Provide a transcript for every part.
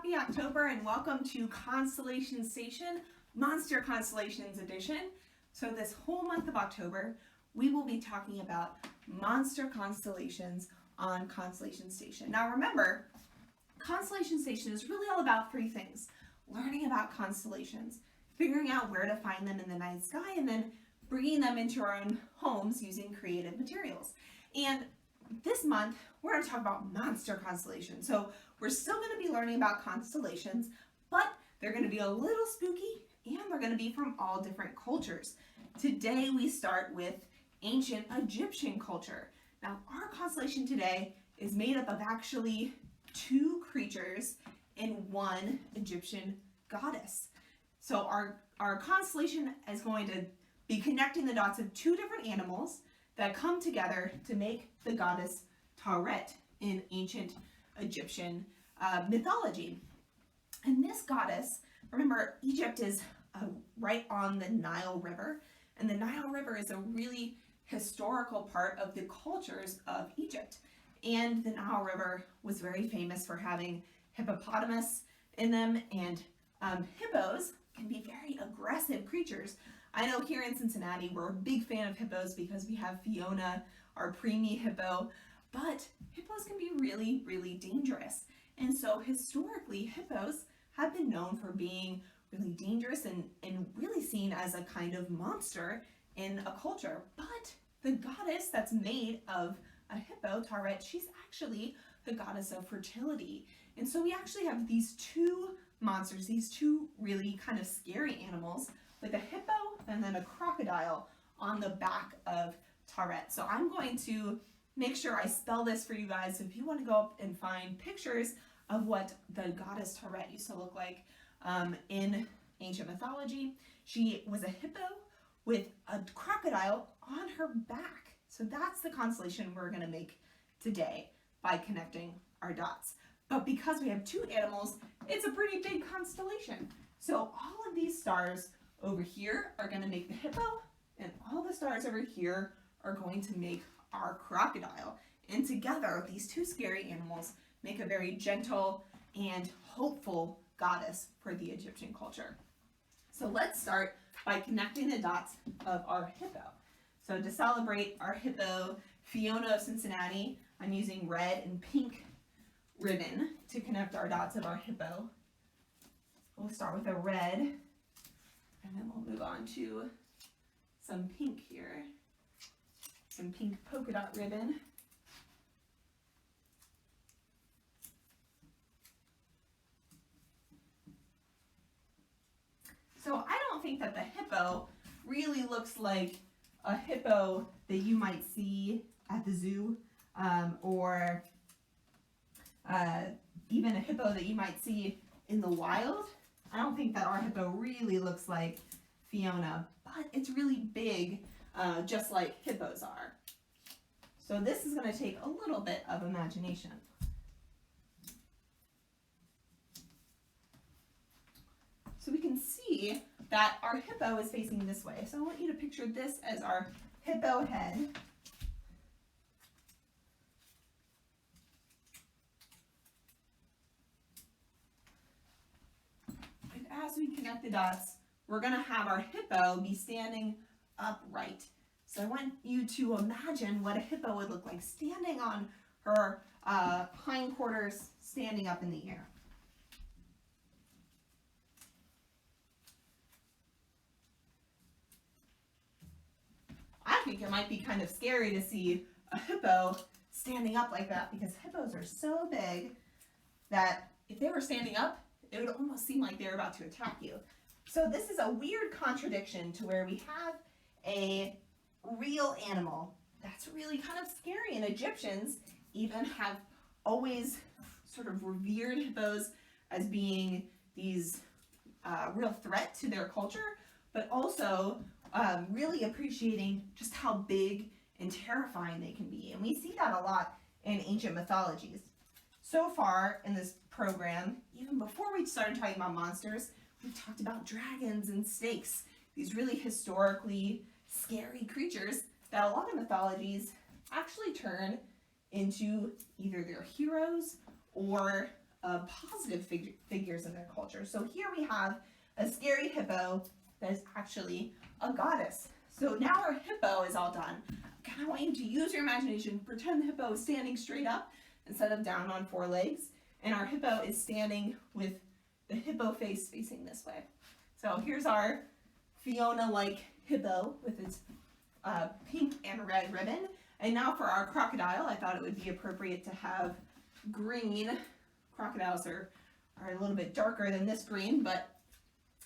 Happy October and welcome to Constellation Station, Monster Constellations Edition. So this whole month of October, we will be talking about monster constellations on Constellation Station. Now remember, Constellation Station is really all about three things: learning about constellations, figuring out where to find them in the night sky, and then bringing them into our own homes using creative materials. And this month, we're going to talk about monster constellations. So we're still going to be learning about constellations, but they're going to be a little spooky and they're going to be from all different cultures. Today we start with ancient Egyptian culture. Now our constellation today is made up of actually two creatures and one Egyptian goddess. So our constellation is going to be connecting the dots of two different animals that come together to make the goddess Taret in ancient Egyptian mythology. And this goddess, remember, Egypt is right on the Nile River, and the Nile River is a really historical part of the cultures of Egypt. And the Nile River was very famous for having hippopotamus in them, and hippos can be very aggressive creatures. I know here in Cincinnati, we're a big fan of hippos because we have Fiona, our preemie hippo, but hippos can be really, really dangerous. And so historically, hippos have been known for being really dangerous and really seen as a kind of monster in a culture. But the goddess that's made of a hippo, Taret, she's actually the goddess of fertility. And so we actually have these two monsters, these two really kind of scary animals, with a hippo and then a crocodile on the back of Taret. So I'm going to make sure I spell this for you guys. So if you want to go up and find pictures of what the goddess Taret used to look like in ancient mythology, she was a hippo with a crocodile on her back. So that's the constellation we're going to make today by connecting our dots. But because we have two animals, it's a pretty big constellation. So all of these stars over here are going to make the hippo, and all the stars over here are going to make our crocodile. And together, these two scary animals make a very gentle and hopeful goddess for the Egyptian culture. So let's start by connecting the dots of our hippo. So to celebrate our hippo, Fiona of Cincinnati, I'm using red and pink ribbon to connect our dots of our hippo. We'll start with a red, and then we'll move on to some pink here. Some pink polka dot ribbon. So I don't think that the hippo really looks like a hippo that you might see at the zoo, or even a hippo that you might see in the wild. I don't think that our hippo really looks like Fiona, but it's really big, just like hippos are. So this is going to take a little bit of imagination. So we can see that our hippo is facing this way. So I want you to picture this as our hippo head. And as we connect the dots, we're going to have our hippo be standing upright. So I want you to imagine what a hippo would look like standing on her hindquarters, standing up in the air. I think it might be kind of scary to see a hippo standing up like that, because hippos are so big that if they were standing up, it would almost seem like they're about to attack you. So this is a weird contradiction to where we have a real animal that's really kind of scary, and Egyptians even have always sort of revered hippos as being these real threat to their culture, but also really appreciating just how big and terrifying they can be. And we see that a lot in ancient mythologies. So far in this program, even before we started talking about monsters, we've talked about dragons and snakes, these really historically scary creatures that a lot of mythologies actually turn into either their heroes or of positive figures in their culture. So here we have a scary hippo that is actually a goddess. So now our hippo is all done. I kind of want you to use your imagination. Pretend the hippo is standing straight up instead of down on four legs. And our hippo is standing with the hippo face facing this way. So here's our Fiona-like hippo with its pink and red ribbon. And now for our crocodile, I thought it would be appropriate to have green. Crocodiles are a little bit darker than this green, but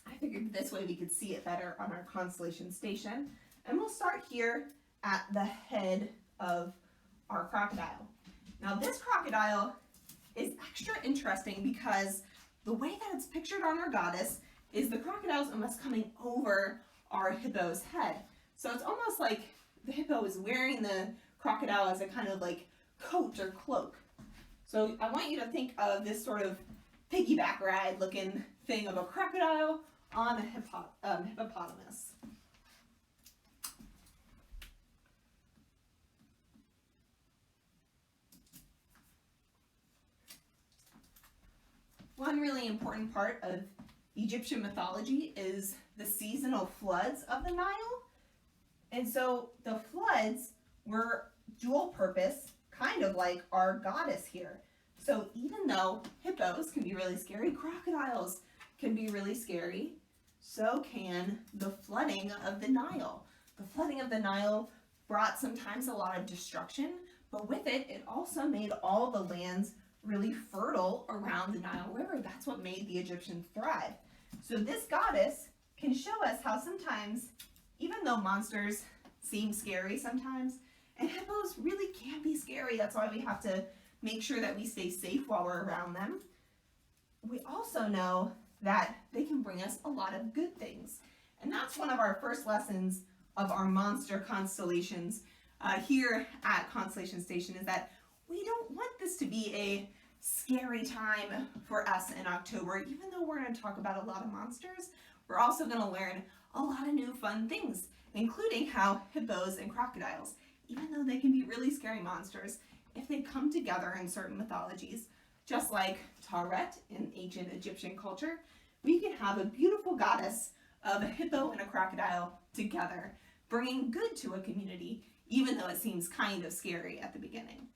I figured this way we could see it better on our Constellation station. And we'll start here at the head of our crocodile. Now this crocodile is extra interesting because the way that it's pictured on our goddess is the crocodile's almost coming over our hippo's head. So it's almost like the hippo is wearing the crocodile as a kind of like coat or cloak. So I want you to think of this sort of piggyback ride looking thing of a crocodile on a hippopotamus. One really important part of Egyptian mythology is the seasonal floods of the Nile. And so the floods were dual purpose, kind of like our goddess here. So even though hippos can be really scary, crocodiles can be really scary, so can the flooding of the Nile. The flooding of the Nile brought sometimes a lot of destruction, but with it, it also made all the lands really fertile around the Nile River. That's what made the Egyptians thrive. So this goddess can show us how sometimes, even though monsters seem scary sometimes, and hippos really can be scary, that's why we have to make sure that we stay safe while we're around them, we also know that they can bring us a lot of good things. And that's one of our first lessons of our monster constellations here at Constellation Station, is that we don't want this to be a scary time for us in October. Even though we're going to talk about a lot of monsters, we're also going to learn a lot of new fun things, including how hippos and crocodiles, even though they can be really scary monsters, if they come together in certain mythologies, just like Taret in ancient Egyptian culture, we can have a beautiful goddess of a hippo and a crocodile together, bringing good to a community, even though it seems kind of scary at the beginning.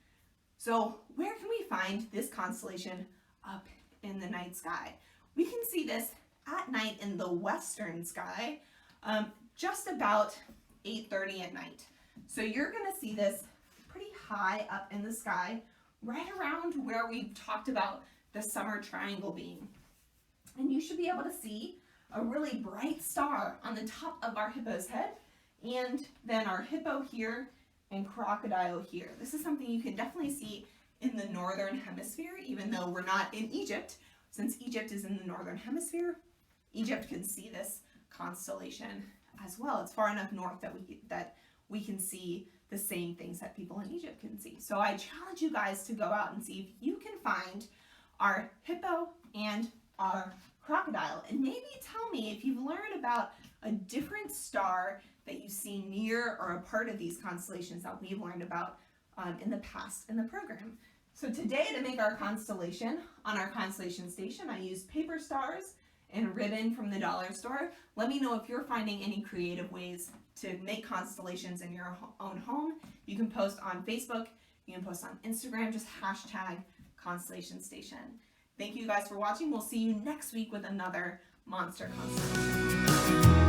So where can we find this constellation up in the night sky? We can see this at night in the western sky, just about 8:30 at night. So you're going to see this pretty high up in the sky, right around where we've talked about the summer triangle being. And you should be able to see a really bright star on the top of our hippo's head, and then our hippo here and crocodile here. This is something you can definitely see in the northern hemisphere, even though we're not in Egypt. Since Egypt is in the northern hemisphere, Egypt can see this constellation as well. It's far enough north that we can see the same things that people in Egypt can see. So I challenge you guys to go out and see if you can find our hippo and our crocodile, and maybe tell me if you've learned about a different star that you see near or a part of these constellations that we've learned about in the past in the program. So today, to make our constellation on our Constellation Station, I used paper stars and ribbon from the dollar store. Let me know if you're finding any creative ways to make constellations in your own home. You can post on Facebook, you can post on Instagram, just hashtag Constellation Station. Thank you guys for watching. We'll see you next week with another monster constellation.